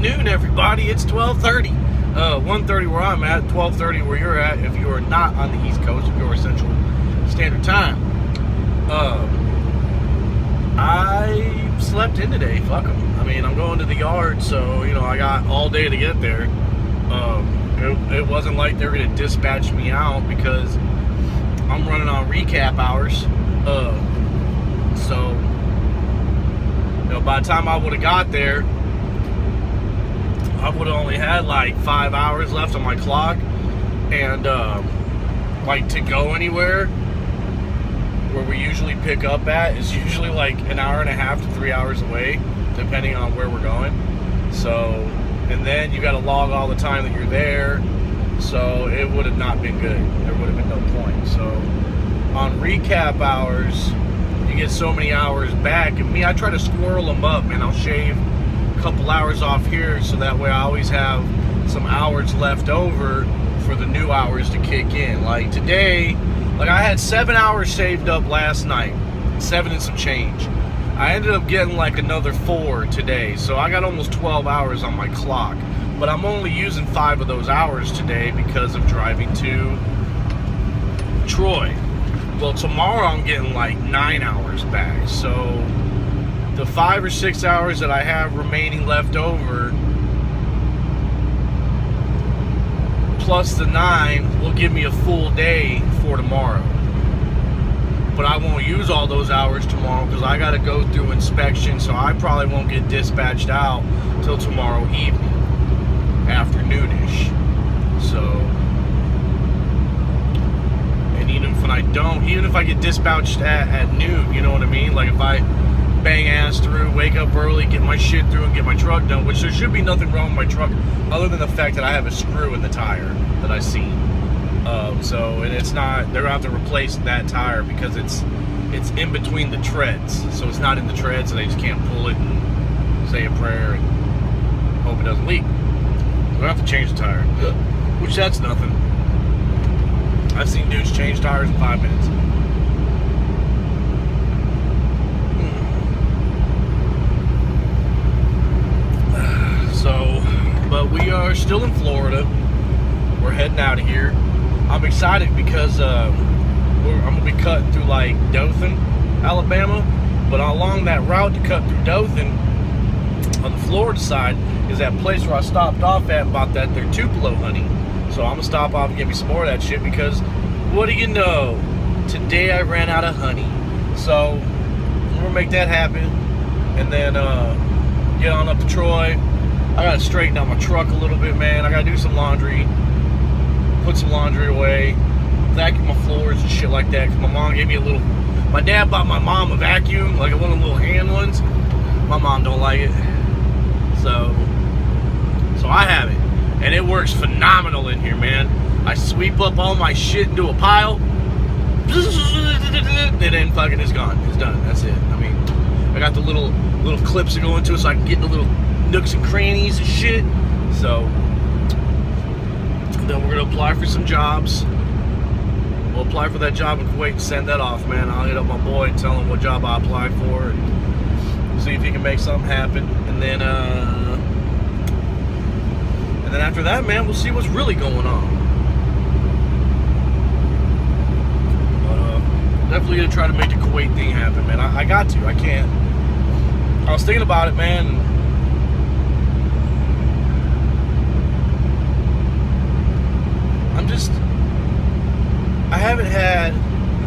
afternoon, everybody. It's 12:30. 1:30 where I'm at, 12:30 where you're at. If you are not on the East Coast, if you're Central Standard Time. I slept in today. Fuck 'em. I mean, I'm going to the yard, so I got all day to get there. It wasn't like they were gonna dispatch me out because I'm running on recap hours. So by the time I would have got there, I would have only had like 5 hours left on my clock, and like to go anywhere where we usually pick up at is usually like an hour and a half to 3 hours away, depending on where we're going. So, and then you got to log all the time that you're there, so it would have not been good. There would have been no point. So on recap hours, you get so many hours back, and me, I try to squirrel them up, man. I'll shave a couple hours off here so that way I always have some hours left over for the new hours to kick in. Like today, like I had 7 hours saved up last night, 7 and some change. I ended up getting like another 4 today, so I got almost 12 hours on my clock. But I'm only using 5 of those hours today because of driving to Troy. Well, tomorrow I'm getting like 9 hours back. So the 5 or 6 hours that I have remaining left over, plus the 9, will give me a full day for tomorrow. But I won't use all those hours tomorrow because I got to go through inspection, so I probably won't get dispatched out till tomorrow evening, afternoonish. So, and even if I get dispatched at noon, you know what I mean? Like if I bang ass through, wake up early, get my shit through, and get my truck done, which there should be nothing wrong with my truck other than the fact that I have a screw in the tire that I see. And it's not, they're going to have to replace that tire because it's in between the treads. So it's not in the treads, and they just can't pull it and say a prayer and hope it doesn't leak. They're going to have to change the tire, which that's nothing. I've seen dudes change tires in 5 minutes. But we are still in Florida. We're heading out of here. I'm excited because I'm going to be cutting through like Dothan, Alabama. But along that route to cut through Dothan, on the Florida side, is that place where I stopped off at and bought that their Tupelo honey. So I'm going to stop off and get me some more of that shit because, what do you know? Today I ran out of honey. So I'm going to make that happen. And then get on up to Troy. I gotta straighten out my truck a little bit, man. I gotta do some laundry, put some laundry away, vacuum my floors and shit like that. Cause my mom gave me my dad bought my mom a vacuum, like one of the little hand ones. My mom don't like it. So I have it. And it works phenomenal in here, man. I sweep up all my shit into a pile. And then fucking it's gone. It's done. That's it. I mean, I got the little clips that go into it so I can get the little nooks and crannies and shit. So then we're gonna apply for some jobs. We'll apply for that job in Kuwait and send that off, man. I'll hit up my boy and tell him what job I applied for and see if he can make something happen. And then after that, man, we'll see what's really going on. But definitely gonna try to make the Kuwait thing happen, man. I got to. I can't. I was thinking about it, man. I haven't had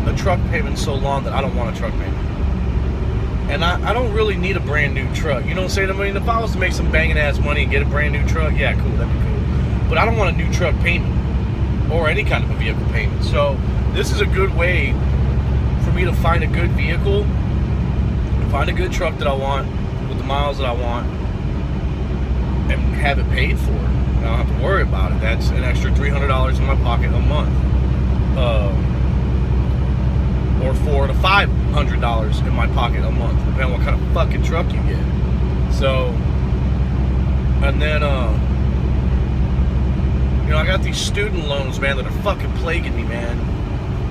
a truck payment so long that I don't want a truck payment. And I don't really need a brand new truck. You know what I'm saying? I mean, if I was to make some banging ass money and get a brand new truck, yeah, cool, that'd be cool. But I don't want a new truck payment or any kind of a vehicle payment. So this is a good way for me to find a good vehicle, find a good truck that I want with the miles that I want, and have it paid for. I don't have to worry about it. That's an extra $300 in my pocket a month. Or $400 to $500 in my pocket a month, depending on what kind of fucking truck you get. So, and then, I got these student loans, man, that are fucking plaguing me, man.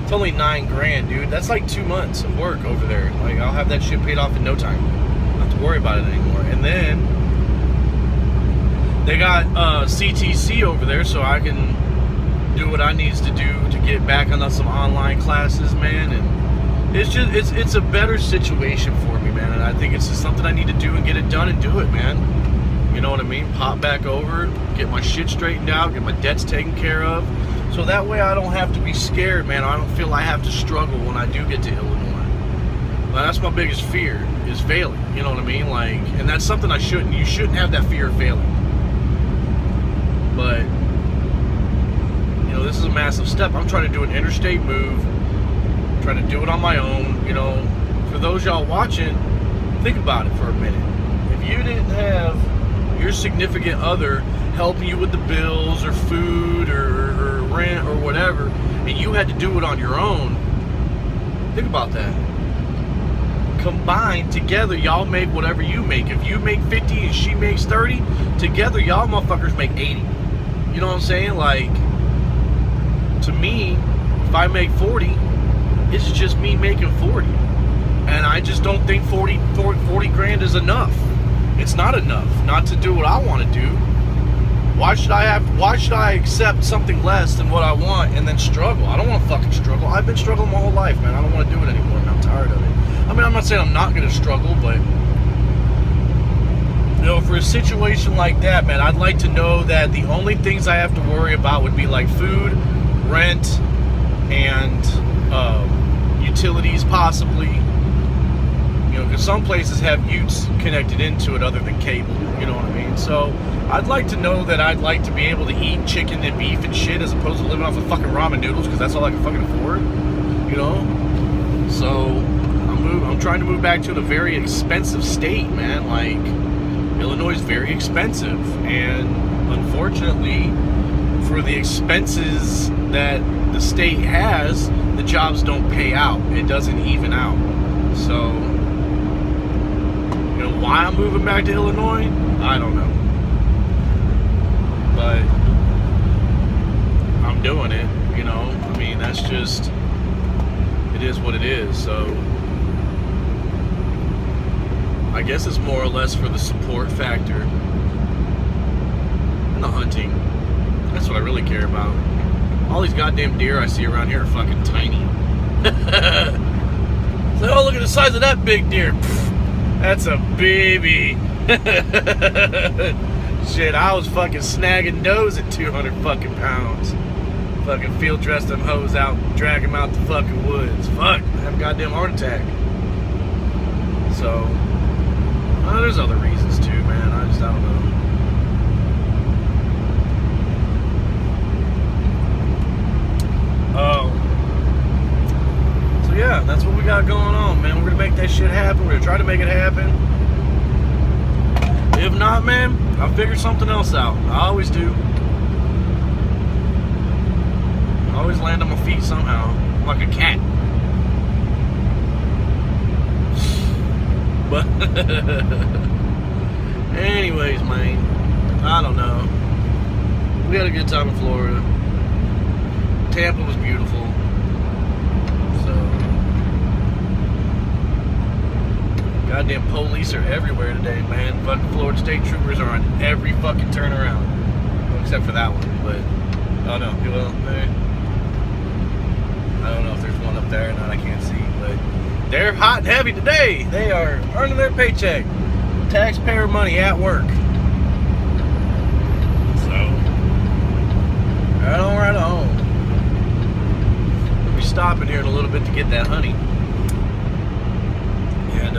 It's only $9,000, dude. That's like 2 months of work over there. Like, I'll have that shit paid off in no time. I don't have to worry about it anymore. And then They got CTC over there, so I can do what I needs to do to get back on some online classes, man. And it's a better situation for me, man. And I think it's just something I need to do and get it done and do it, man. You know what I mean? Pop back over, get my shit straightened out, get my debts taken care of, so that way I don't have to be scared, man. I don't feel I have to struggle when I do get to Illinois. Well, that's my biggest fear, is failing. You know what I mean? Like, and that's something you shouldn't have that fear of failing. But, you know, this is a massive step. I'm trying to do an interstate move, I'm trying to do it on my own. You know, for those y'all watching, think about it for a minute. If you didn't have your significant other helping you with the bills or food or rent or whatever, and you had to do it on your own, think about that. Combined together, y'all make whatever you make. If you make 50 and she makes 30, together y'all motherfuckers make 80. You know what I'm saying? Like, to me, if I make 40, it's just me making 40. And I just don't think 40 grand is enough. It's not enough not to do what I want to do. Why should I accept something less than what I want and then struggle? I don't want to fucking struggle. I've been struggling my whole life, man. I don't want to do it anymore, and I'm tired of it. I mean, I'm not saying I'm not going to struggle, but, you know, for a situation like that, man, I'd like to know that the only things I have to worry about would be like food, rent, and utilities possibly. You know, because some places have utes connected into it other tn cable. You know what I mean? So I'd like to know that I'd like to be able to eat chicken and beef and shit as opposed to living off of fucking ramen noodles, because that's all I can fucking afford. You know? So I'm trying to move back to a very expensive state, man. Like, Illinois is very expensive, and unfortunately, for the expenses that the state has, the jobs don't pay out. It doesn't even out. So, you know, why I'm moving back to Illinois, I don't know. But I'm doing it, you know. I mean, that's just, it is what it is. So I guess it's more or less for the support factor and the hunting. That's what I really care about. All these goddamn deer I see around here are fucking tiny. So, oh, look at the size of that big deer. Pfft, that's a baby. Shit, I was fucking snagging does at 200 fucking pounds. Fucking field dress them hoes out, drag them out the fucking woods. Fuck, I have a goddamn heart attack. So, there's other reasons too, man. I don't know. So yeah, that's what we got going on, man. We're gonna make that shit happen. We're gonna try to make it happen. If not, man, I'll figure something else out. I always do. I always land on my feet somehow, like a cat. But anyways, man, I don't know. We had a good time in Florida. Tampa was beautiful. So, goddamn police are everywhere today, man. Fucking Florida State Troopers are on every fucking turnaround. Well, except for that one, but oh no, well, I don't know if there's one up there or not. I can't see, but they're hot and heavy today. They are earning their paycheck, taxpayer money at work. So, right on. We'll be stopping here in a little bit to get that honey, and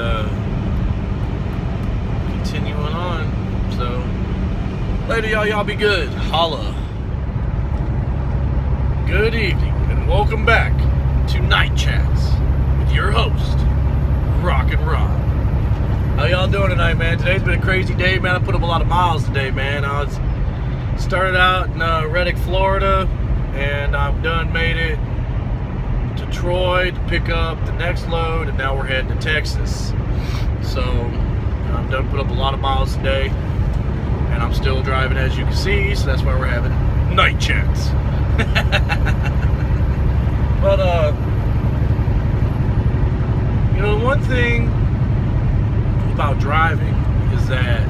continuing on. So, later, y'all be good. Holla. Good evening, and welcome back to Night Chats with your host, Rock and Ron. How y'all doing tonight, man? Today's been a crazy day, man. I put up a lot of miles today, man. I started out in Reddick, Florida, and I've made it to Troy to pick up the next load, and now we're heading to Texas. So I've put up a lot of miles today, and I'm still driving, as you can see, so that's why we're having Night Chats. But you know, one thing about driving is that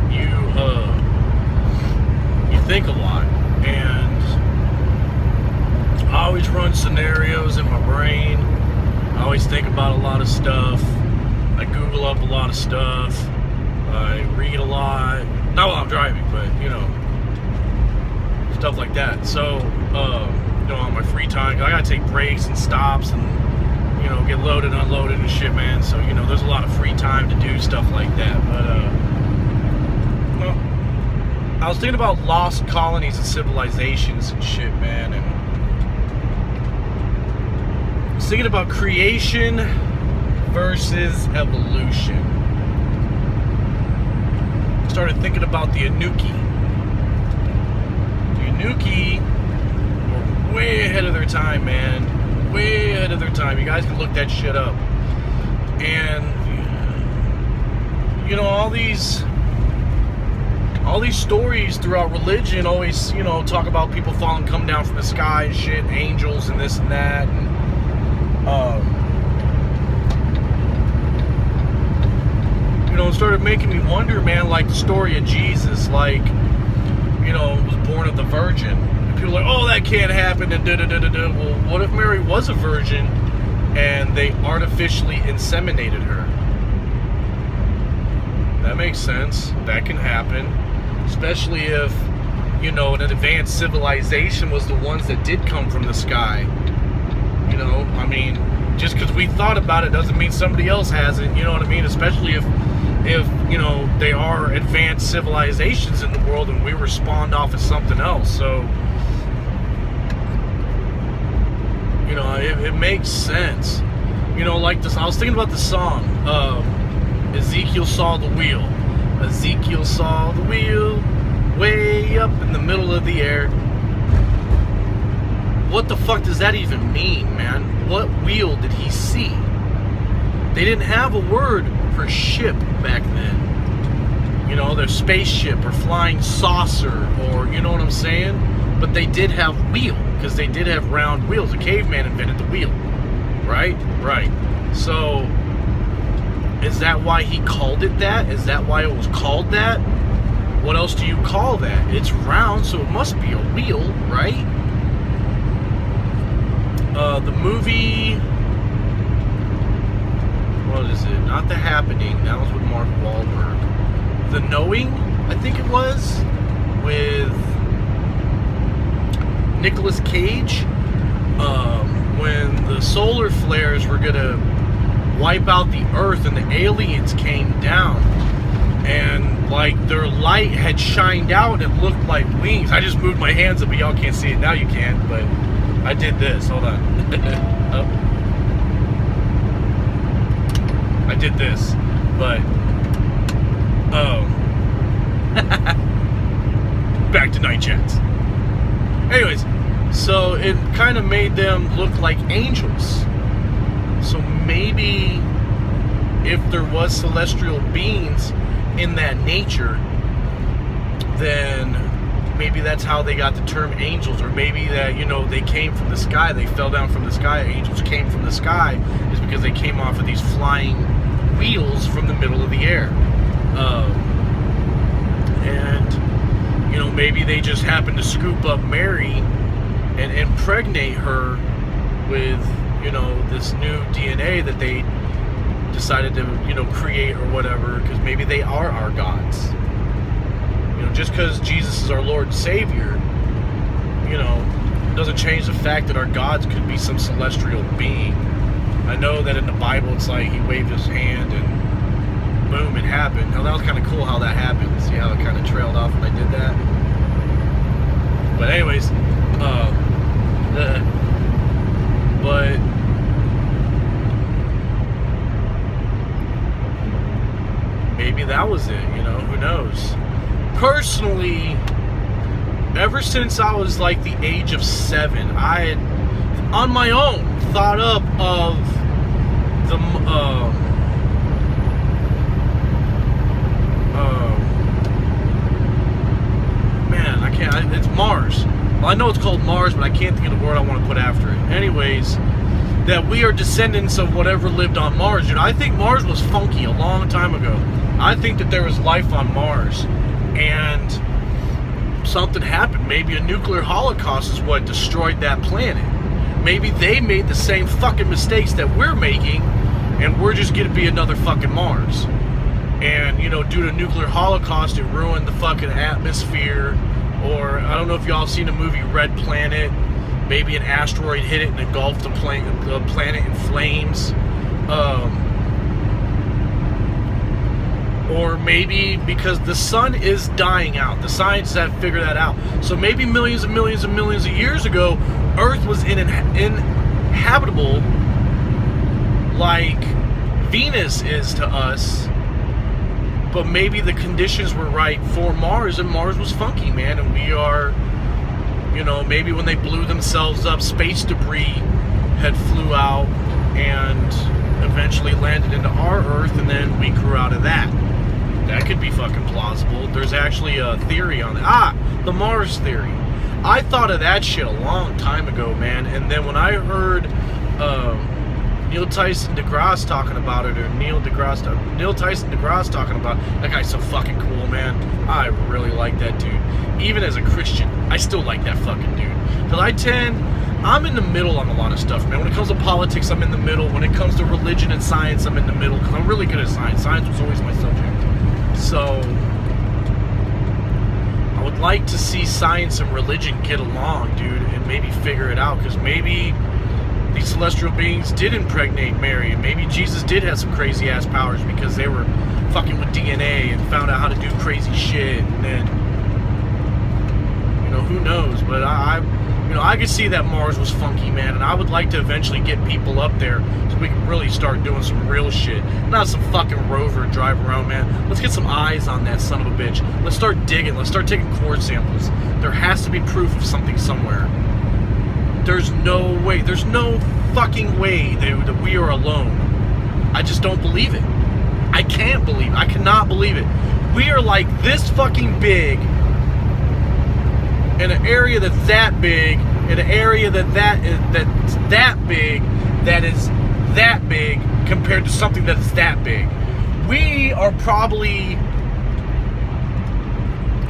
scenarios in my brain. I always think about a lot of stuff. I Google up a lot of stuff. I read a lot. Not while I'm driving, but, you know, stuff like that. So, you know, on my free time, I gotta take breaks and stops and, you know, get loaded, unloaded and shit, man. So, you know, there's a lot of free time to do stuff like that. But, well, I was thinking about lost colonies and civilizations and shit, man. And I was thinking about creation versus evolution. I started thinking about the Anunnaki. The Anunnaki were way ahead of their time, man. Way ahead of their time. You guys can look that shit up. And you know, all these stories throughout religion always, you know, talk about people come down from the sky and shit, angels and this and that. And, you know, it started making me wonder, man, like the story of Jesus, like, you know, was born of the virgin. And people are like, oh, that can't happen, and da-da-da-da-da. Well, what if Mary was a virgin and they artificially inseminated her? That makes sense. That can happen. Especially if, you know, an advanced civilization was the ones that did come from the sky. You know, I mean, just because we thought about it doesn't mean somebody else hasn't, you know what I mean? Especially if you know, they are advanced civilizations in the world and we were spawned off of something else. So, you know, it makes sense. You know, like this, I was thinking about the song, Ezekiel saw the wheel. Ezekiel saw the wheel way up in the middle of the air. What the fuck does that even mean, man? What wheel did he see? They didn't have a word for ship back then. You know, their spaceship or flying saucer, or, you know what I'm saying? But they did have wheel, because they did have round wheels. A caveman invented the wheel, right? Right. So, is that why he called it that? Is that why it was called that? What else do you call that? It's round, so it must be a wheel, right? The movie, what is it? Not The Happening. That was with Mark Wahlberg. The Knowing, I think it was, with Nicolas Cage. When the solar flares were gonna wipe out the Earth and the aliens came down, and like their light had shined out and it looked like wings. I just moved my hands up, but y'all can't see it. Now you can, but I did this. Hold on. Oh. I did this, but back to night chats. Anyways, so it kind of made them look like angels. So maybe if there was celestial beings in that nature, then maybe that's how they got the term angels. Or maybe that, you know, they came from the sky, they fell down from the sky. Angels came from the sky is because they came off of these flying wheels from the middle of the air. And, you know, maybe they just happened to scoop up Mary and impregnate her with, you know, this new DNA that they decided to, you know, create or whatever, because maybe they are our gods. You know, just because Jesus is our Lord and Savior, you know, doesn't change the fact that our gods could be some celestial being. I know that in the Bible it's like he waved his hand and boom, it happened. Now that was kind of cool how that happened. See how it kind of trailed off when I did that? But anyways, but maybe that was it, you know, who knows? Personally, ever since I was like the age of 7, I had, on my own, thought up of the, man, I can't, it's Mars. Well, I know it's called Mars, but I can't think of the word I want to put after it. Anyways, that we are descendants of whatever lived on Mars. You know, I think Mars was funky a long time ago. I think that there was life on Mars, and something happened. Maybe a nuclear holocaust is what destroyed that planet. maybe they made the same fucking mistakes that we're making, and we're just gonna be another fucking Mars. And, you know, due to nuclear holocaust, it ruined the fucking atmosphere. Or, I don't know if y'all have seen the movie Red Planet. Maybe an asteroid hit it and engulfed the planet in flames. Or maybe because the sun is dying out. The scientists have figured that out. So maybe millions and millions and millions of years ago, Earth was inhabitable like Venus is to us. But maybe the conditions were right for Mars, and Mars was funky, man. And we are, you know, maybe when they blew themselves up, space debris had flew out and eventually landed into our Earth, and then we grew out of that. That could be fucking plausible. There's actually a theory on that. The Mars theory. I thought of that shit a long time ago, man. And then when I heard Neil Tyson DeGrasse talking about it, or Neil Tyson DeGrasse talking about it, that guy's so fucking cool, man. I really like that dude. Even as a Christian, I still like that fucking dude. Because I'm in the middle on a lot of stuff, man. When it comes to politics, I'm in the middle. When it comes to religion and science, I'm in the middle. Because I'm really good at science. Science was always my subject. So, I would like to see science and religion get along, dude, and maybe figure it out. Because maybe these celestial beings did impregnate Mary, and maybe Jesus did have some crazy ass powers because they were fucking with DNA and found out how to do crazy shit. And then, you know, who knows? But I could see that Mars was funky, man, and I would like to eventually get people up there so we can really start doing some real shit. Not some fucking rover drive around, man. Let's get some eyes on that son of a bitch. Let's start digging. Let's start taking core samples. There has to be proof of something somewhere. There's no way. There's no fucking way that we are alone. I just don't believe it. I can't believe it. I cannot believe it. We are like this fucking big in an area that's that big, in an area that's that big, that is that big compared to something that's that big. We are probably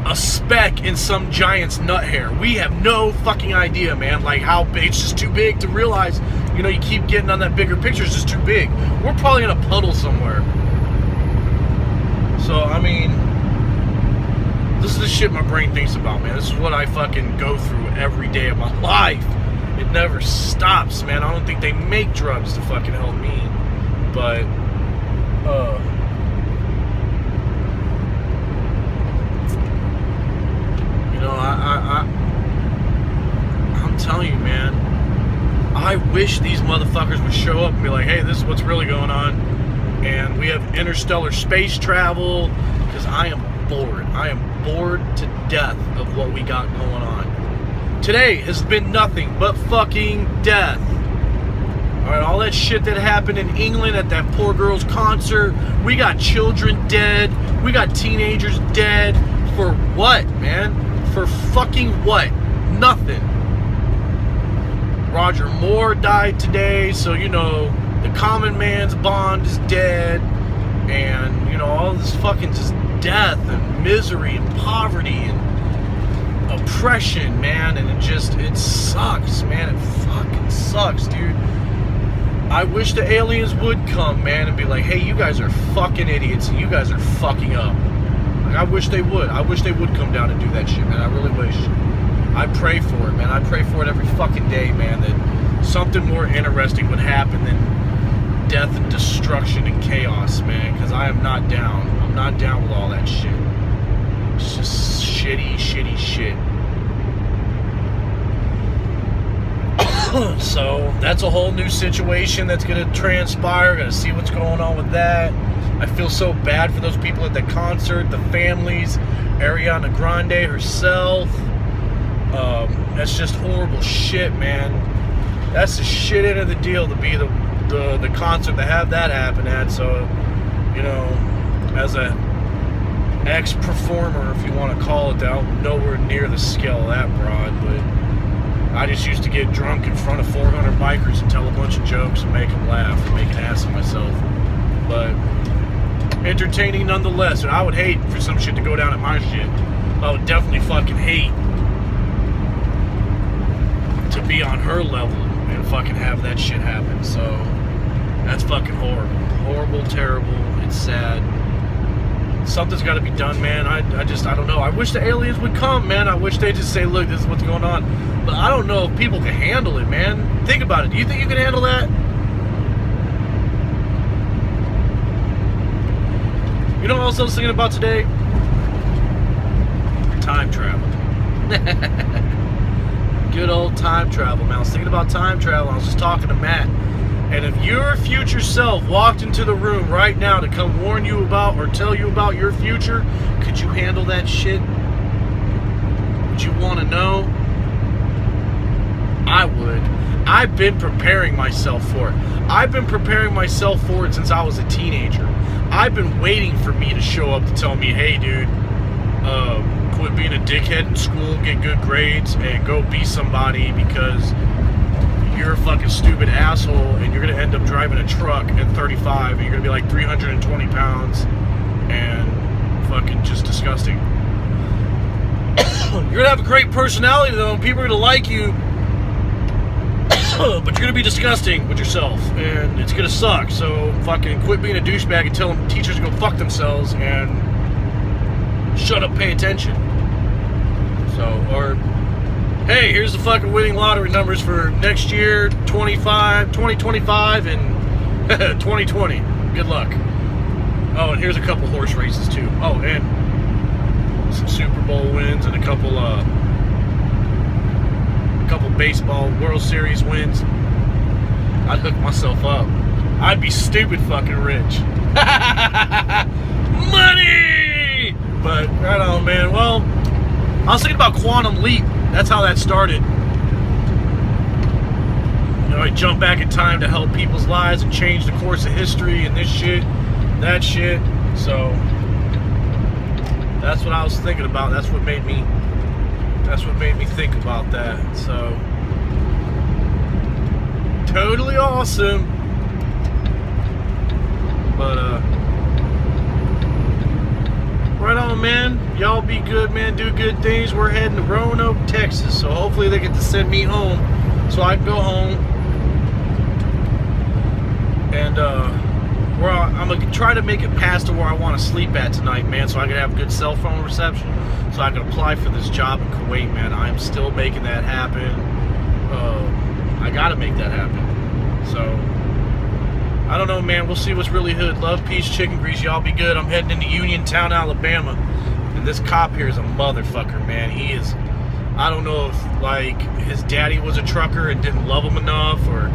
a speck in some giant's nut hair. We have no fucking idea, man, like how big. It's just too big to realize. You know, you keep getting on that bigger picture, it's just too big. We're probably in a puddle somewhere. So, I mean, this is the shit my brain thinks about, man. This is what I fucking go through every day of my life. It never stops, man. I don't think they make drugs to fucking help me. But, you know, I'm telling you, man, I wish these motherfuckers would show up and be like, hey, this is what's really going on. And we have interstellar space travel, because I am bored. I am bored to death of what we got going on. Today has been nothing but fucking death. Alright, all that shit that happened in England at that poor girl's concert. We got children dead. We got teenagers dead. For what, man? For fucking what? Nothing. Roger Moore died today, so, you know, the common man's Bond is dead. And, you know, all this fucking just death and misery and poverty and oppression, man. And it sucks, man. It fucking sucks, dude. I wish the aliens would come, man, and be like, hey, you guys are fucking idiots and you guys are fucking up. Like, I wish they would. I wish they would come down and do that shit, man. I really wish. I pray for it, man. I pray for it every fucking day, man, that something more interesting would happen than death and destruction and chaos, man, because I am not down. I'm not down with all that shit. It's just shitty, shitty shit. So, that's a whole new situation that's going to transpire. Going to see what's going on with that. I feel so bad for those people at the concert, the families, Ariana Grande herself. That's just horrible shit, man. That's the shit end of the deal to be the concert to have that happen at. So, you know, as a ex-performer, if you want to call it that, I'm nowhere near the scale of that broad, but I just used to get drunk in front of 400 bikers and tell a bunch of jokes and make them laugh and make an ass of myself. But entertaining nonetheless. And I would hate for some shit to go down at my shit. I would definitely fucking hate to be on her level. and fucking have that shit happen. So that's fucking horrible. Horrible, terrible. It's sad. Something's got to be done, man. I don't know. I wish the aliens would come, man. I wish they'd just say, look, this is what's going on. But I don't know if people can handle it, man. Think about it. Do you think you can handle that? You know what else I was thinking about today? Time travel. Good old time travel, man. I was thinking about time travel. I was just talking to Matt. And if your future self walked into the room right now to come warn you about or tell you about your future, could you handle that shit? Would you want to know? I would. I've been preparing myself for it. I've been preparing myself for it since I was a teenager. I've been waiting for me to show up to tell me, hey, dude, quit being a dickhead in school, get good grades, and go be somebody because you're a fucking stupid asshole and you're going to end up driving a truck at 35 and you're going to be like 320 pounds and fucking just disgusting. You're going to have a great personality though and people are going to like you, but you're going to be disgusting with yourself and it's going to suck. So fucking quit being a douchebag and tell them teachers to go fuck themselves and shut up, pay attention. So, or hey, here's the fucking winning lottery numbers for next year, 2025, and 2020. Good luck. Oh, and here's a couple horse races, too. Oh, and some Super Bowl wins and a couple baseball World Series wins. I'd hook myself up. I'd be stupid fucking rich. Money! But, right on, man. Well, I was thinking about Quantum Leap. That's how that started. You know, I jump back in time to help people's lives and change the course of history and this shit, that shit. So that's what I was thinking about. That's what made me think about that. So totally awesome. But right on, man. Y'all be good, man. Do good things. We're heading to Roanoke, Texas. So hopefully they get to send me home so I can go home. And I'm going to try to make it past to where I want to sleep at tonight, man, so I can have good cell phone reception. So I can apply for this job in Kuwait, man. I'm still making that happen. I got to make that happen. So I don't know, man. We'll see what's really hood. Love, peace, chicken grease. Y'all be good. I'm heading into Uniontown, Alabama. And this cop here is a motherfucker, man. He is, I don't know if, like, his daddy was a trucker and didn't love him enough, or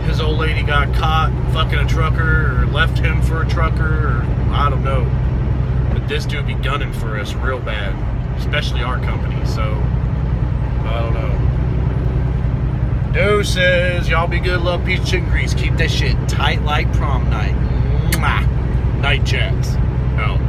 his old lady got caught fucking a trucker, or left him for a trucker, or I don't know. But this dude be gunning for us real bad, especially our company, so I don't know. Deuces. Y'all be good. Love, peace, chicken grease. Keep that shit tight like prom night. Mwah. Night chats. Out.